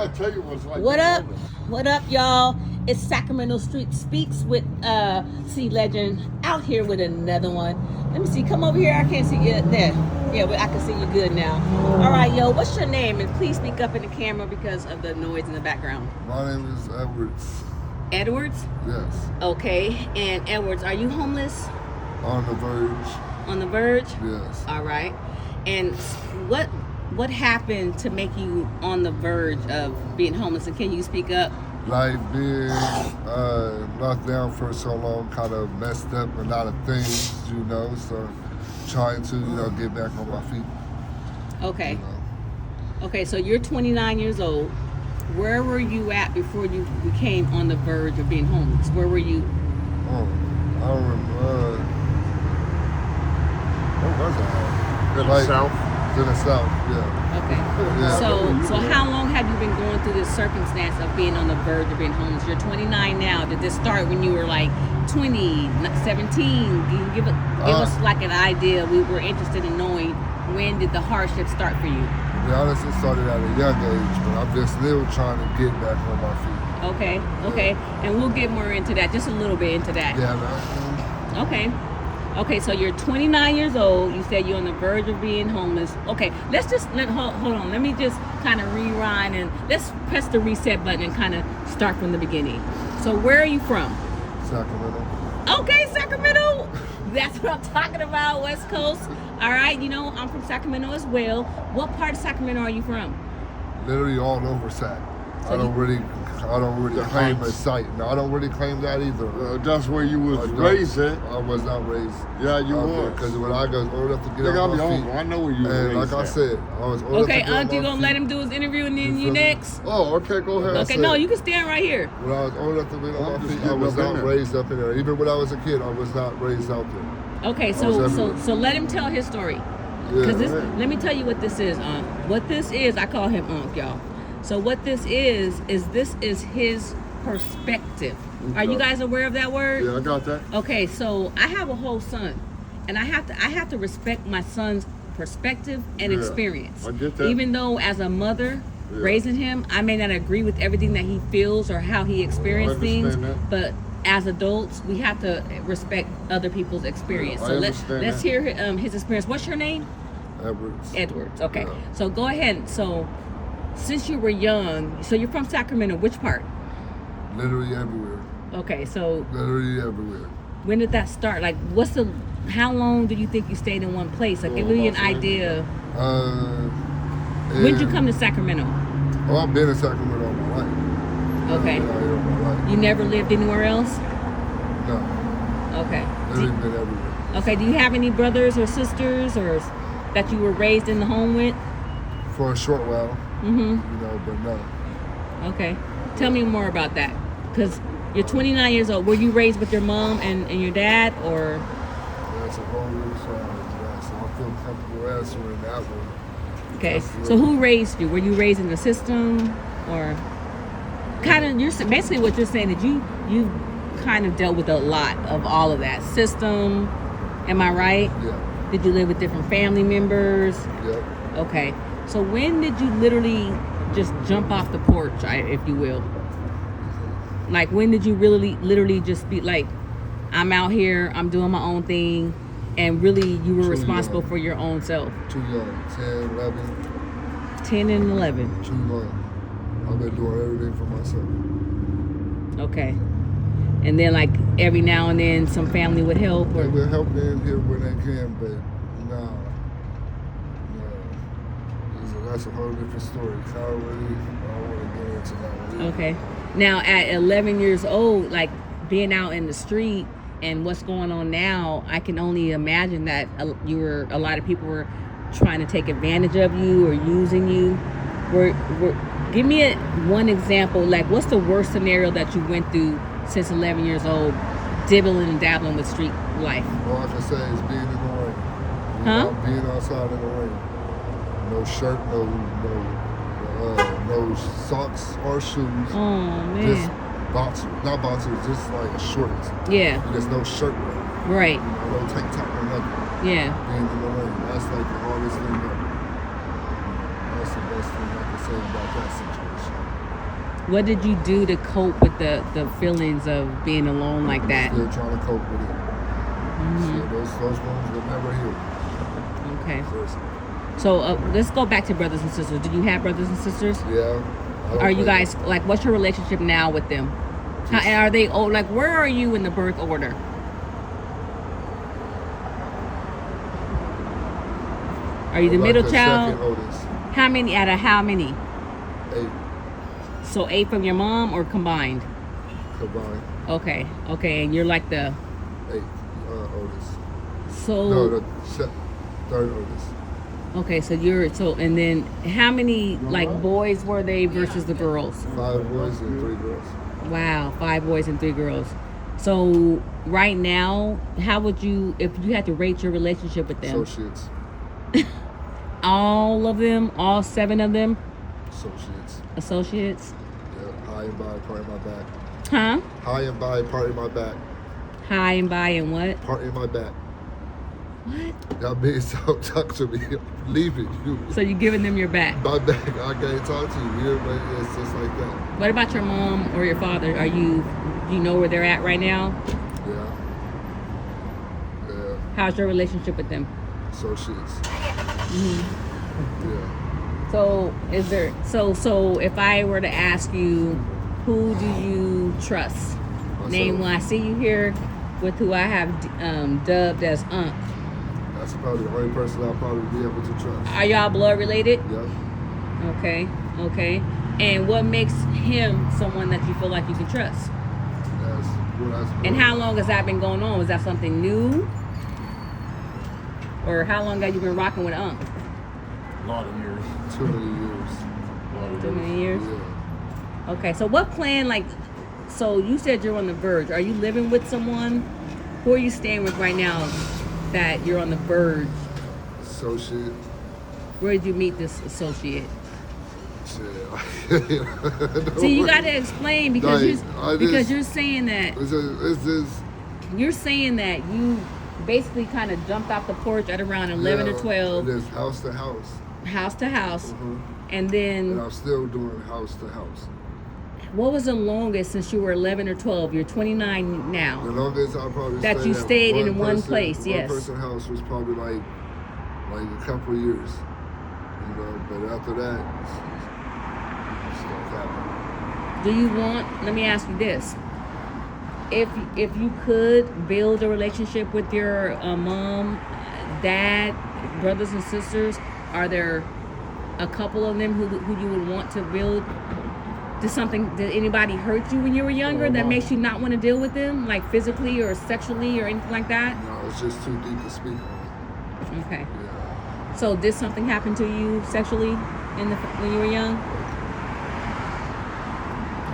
I'll tell you what's like. What up? What up, y'all? It's Sacramento Street Speaks with C Legend out here with another one. Let me see. Come over here. I can't see you there. Yeah, but I can see you good now. All right, yo. What's your name? And please speak up in the camera because of the noise in the background. My name is Edwards. Edwards? Yes. Okay. And Edwards, are you homeless? On the verge. On the verge? Yes. All right. And what happened to make you on the verge of being homeless? And can you speak up? Like being locked down for so long kind of messed up a lot of things, you know, so trying to, get back on my feet. Okay. You know. Okay, so you're 29 years old. Where were you at before you became on the verge of being homeless? Where were you? Oh, I don't remember. Where was I? In the South? In the South, yeah. Okay. Yeah. So how long have you been going through this circumstance of being on the verge of being homeless? You're 29 now. Did this start when you were like 20, 17? Can you give us like an idea? We were interested in knowing when did the hardship start for you? To be honest, it started at a young age, but I'm just still trying to get back on my feet. Okay. And we'll get more into that, just a little bit into that. Yeah, man. Okay, so you're 29 years old. You said you're on the verge of being homeless. Okay, let's just hold on. Let me just kind of rewind and let's press the reset button and kind of start from the beginning. So where are you from? Sacramento. Okay, Sacramento. That's what I'm talking about, West Coast. All right, I'm from Sacramento as well. What part of Sacramento are you from? Literally all over Sac. I don't really claim a site. No, I don't really claim that either. That's where you was raised at. I was not raised. Yeah, you was. Because when I was old enough to get on my feet. I know where you was and raised like I at. said, I was old Okay, enough to Aunt, you gonna let him do his interview and then you next? Oh, okay, go ahead. Okay, no, you can stand right here. When I was old enough to get on my feet, I getting was up in not there. raised up in there. Even when I was a kid, I was not raised out there. Okay, so let him tell his story. Because let me tell you what this is, Unc. What this is, I call him Unc, y'all. So what this is his perspective. Okay. Are you guys aware of that word? Yeah, I got that. Okay, so I have a whole son, and I have to respect my son's perspective and experience. I get that. Even though as a mother raising him, I may not agree with everything that he feels or how he experienced things, but as adults, we have to respect other people's experience. So let's hear his experience. What's your name? Edwards. Okay. Yeah. So go ahead. So since you were young, so you're from Sacramento. Which part? Literally everywhere. Okay. So Literally everywhere. when did that start? Like, how long do you think you stayed in one place? Like, give me an idea. When did you come to Sacramento? Oh, I've been in Sacramento all my life. Okay. I've been out here all my life. You never lived anywhere else? No. Okay. Literally been everywhere. Okay. Do you have any brothers or sisters or that you were raised in the home with? For a short while. But no. Okay. Tell me more about that. Because you're 29 years old. Were you raised with your mom and your dad, or? That's a whole other side. So I feel comfortable answering that one. Okay. So who raised you? Were you raised in the system, or kind of? You're basically what you're saying that you kind of dealt with a lot of all of that system. Am I right? Yeah. Did you live with different family members? Yep. Okay. So when did you literally just jump off the porch, if you will? Like, when did you really literally just be like, I'm out here, I'm doing my own thing, and really you were responsible for your own self? Too young. 10, 11. 10 and 11. Too young. I've been doing everything for myself. Okay. And then, like, every now and then some family would help? They Or? will help in here when they can, but no. That's a whole different story. I don't want to get into that one. Okay. Now, at 11 years old, like, being out in the street and what's going on now, I can only imagine that a lot of people were trying to take advantage of you or using you. Give me one example. Like, what's the worst scenario that you went through since 11 years old, dibbling and dabbling with street life? All I can say is being in the rain. Being outside in the rain. No shirt, no socks or shoes. Oh, man. Just boxers, not boxers, just like shorts. Yeah. There's no shirt. Right. No tank top or nothing. Yeah. Being in the rain, that's like the hardest thing ever. That's the best thing I can say about that situation. What did you do to cope with the feelings of being alone like that? Still trying to cope with it. So those wounds will never heal. Okay. Seriously. So let's go back to brothers and sisters. Do you have brothers and sisters? Yeah. Are you guys like? What's your relationship now with them? Are they old? Like, where are you in the birth order? Are you the middle child? Second oldest. How many out of how many? 8 So 8 from your mom or combined? combined. Okay, and you're like the 8 oldest. so. No, the third oldest. Okay, so and then how many like boys were they versus the girls? 5 boys and 3 girls. Wow, 5 boys and 3 girls. So right now, how would you, if you had to rate your relationship with them? Associates. All of them, all 7 of them, Associates. associates. Yeah. High and by, part in my back. Huh? High and by, part in my back. High and by and what? Part in my back. What? That means don't talk to me. Leave it. So you're giving them your back. My back. I can't talk to you. You know, it's just like that. What about your mom or your father? Do you know where they're at right now? Yeah. Yeah. How's your relationship with them? Associates. Yeah. So so if I were to ask you, who do you trust? Myself. Name one. I see you here with who I have dubbed as Unc. That's probably the only person I'll probably be able to trust. Are y'all blood related? Yeah. Okay. And what makes him someone that you feel like you can trust? That's And how long has that been going on? Was that something new? Or how long have you been rocking with Unc? A lot of years. too many years. Too many years? Yeah. Okay, so what plan, like, so you said you're on the verge. Are you living with someone? Who are you staying with right now that you're on the verge? Associate. Where did you meet this associate? Yeah. See, you got to explain because you're saying that It's just you're saying that you basically kind of jumped off the porch at around 11 or 12, It's house to house. house to house, Mhm. and then And I'm still doing house to house. what was the longest since you were 11 or 12? You're 29 The now. longest I probably That you at stayed in one place, yes. One person house was probably like a couple of years, you know. But after that, stuff happened. Do you want? Let me ask you this: if you could build a relationship with your mom, dad, brothers and sisters, are there a couple of them who you would want to build? Did anybody hurt you when you were younger that makes you not want to deal with them, like physically or sexually or anything like that? No, it's just too deep to speak on. Okay. Yeah. So did something happen to you sexually when you were young?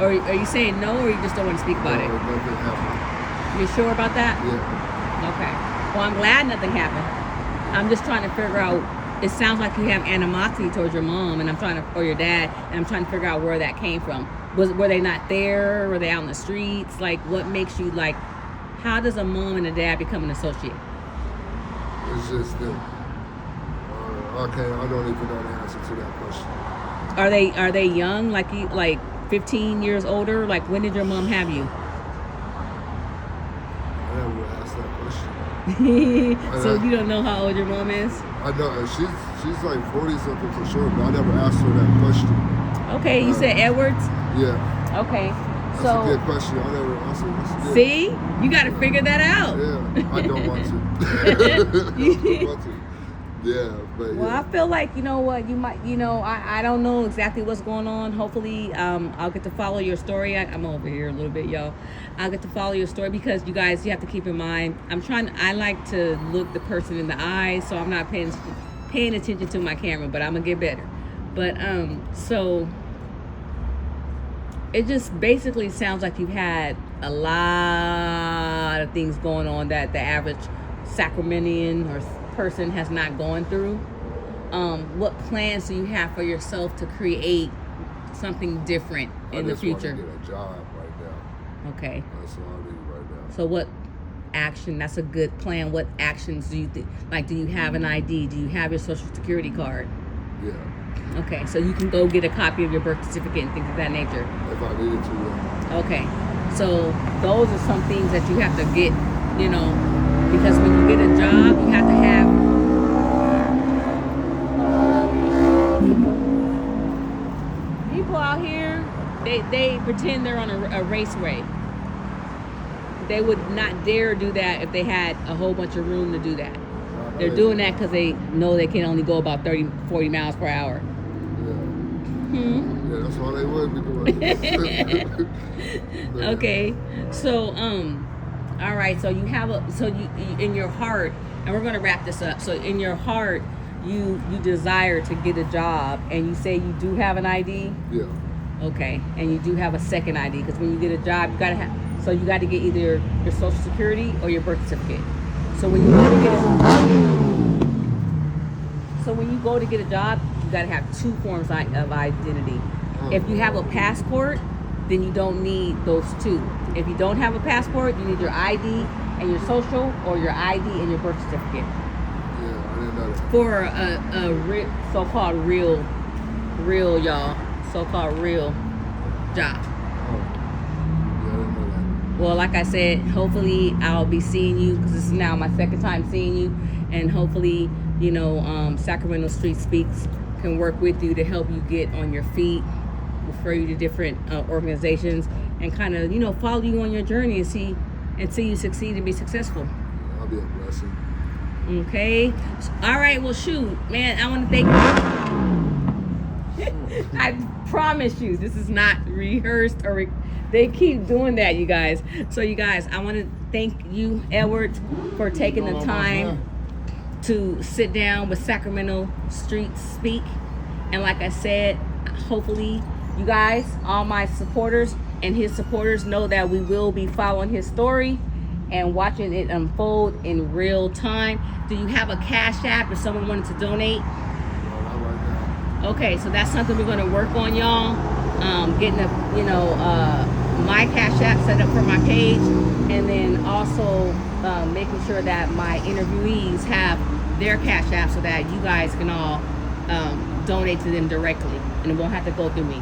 Or are you saying no, or you just don't want to speak about it? Nothing happened. You sure about that? Yeah. Okay. Well, I'm glad nothing happened. I'm just trying to figure out. It sounds like you have animosity towards your mom, or your dad, and I'm trying to figure out where that came from. Were they not there? Were they out in the streets? Like, what makes you like? How does a mom and a dad become an associate? It's just them. I don't even know the answer to that question. Are they young? Like 15 years older? Like, when did your mom have you? I never asked that question. So you don't know how old your mom is? I know she's like 40 something for sure, but I never asked her that question. Okay, you said Edwards? Yeah. Okay. That's So a good question. I never answered. That's good. see, you got to figure that out. Yeah, I don't want to. I don't want to. Yeah, but Well, yeah. I feel like, you know what, you might, I don't know exactly what's going on. Hopefully, I'll get to follow your story. I'm over here a little bit, y'all. I'll get to follow your story because you guys, you have to keep in mind, I like to look the person in the eyes, so I'm not paying attention to my camera, but I'm gonna get better. But, so it just basically sounds like you've had a lot of things going on that the average Sacramentian or person has not gone through. What plans do you have for yourself to create something different in the future? I just want to get a job right now. Okay. That's all I need right now. So what action? That's a good plan. What actions do you think? Like, do you have an ID? Do you have your social security card? Yeah. Okay, so you can go get a copy of your birth certificate and things of that nature. If I needed to, yeah. Okay, so those are some things that you have to get, you know, because when you get a job, you have to have. People out here, they pretend they're on a raceway. They would not dare do that if they had a whole bunch of room to do that. They're doing that because they know they can only go about 30, 40 miles per hour. Yeah, that's all they would be doing. Okay, so all right, so you have you in your heart, and we're gonna wrap this up. So in your heart, you desire to get a job, and you say you do have an ID. Yeah. Okay, and you do have a second ID, because when you get a job, you gotta have. So you got to get either your Social Security or your birth certificate. So when you go to get a job, you got to have two forms of identity. If you have a passport, then you don't need those two. If you don't have a passport, you need your ID and your social, or your ID and your birth certificate. Yeah, I didn't know that. For a so-called real y'all, so-called real job. Well, like I said, hopefully I'll be seeing you, because this is now my second time seeing you, and hopefully, you know, Sacramento Street Speaks can work with you to help you get on your feet, refer you to different organizations, and kind of, you know, follow you on your journey and see you succeed and be successful. I'll be a blessing. Okay. All right. Well, shoot, man, I want to thank you. I promise you, this is not rehearsed or. They keep doing that, you guys. So, you guys, I want to thank you, Edward, for taking the time to sit down with Sacramento Street Speak. And like I said, hopefully you guys, all my supporters and his supporters, know that we will be following his story and watching it unfold in real time. Do you have a Cash App if someone wanted to donate? Okay, so that's something we're going to work on, y'all. Getting my Cash App set up for my page, and then also making sure that my interviewees have their Cash App so that you guys can all donate to them directly, and it won't have to go through me.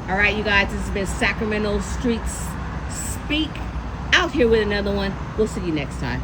All right, you guys, this has been Sacramento Streets Speak, out here with another one. We'll see you next time.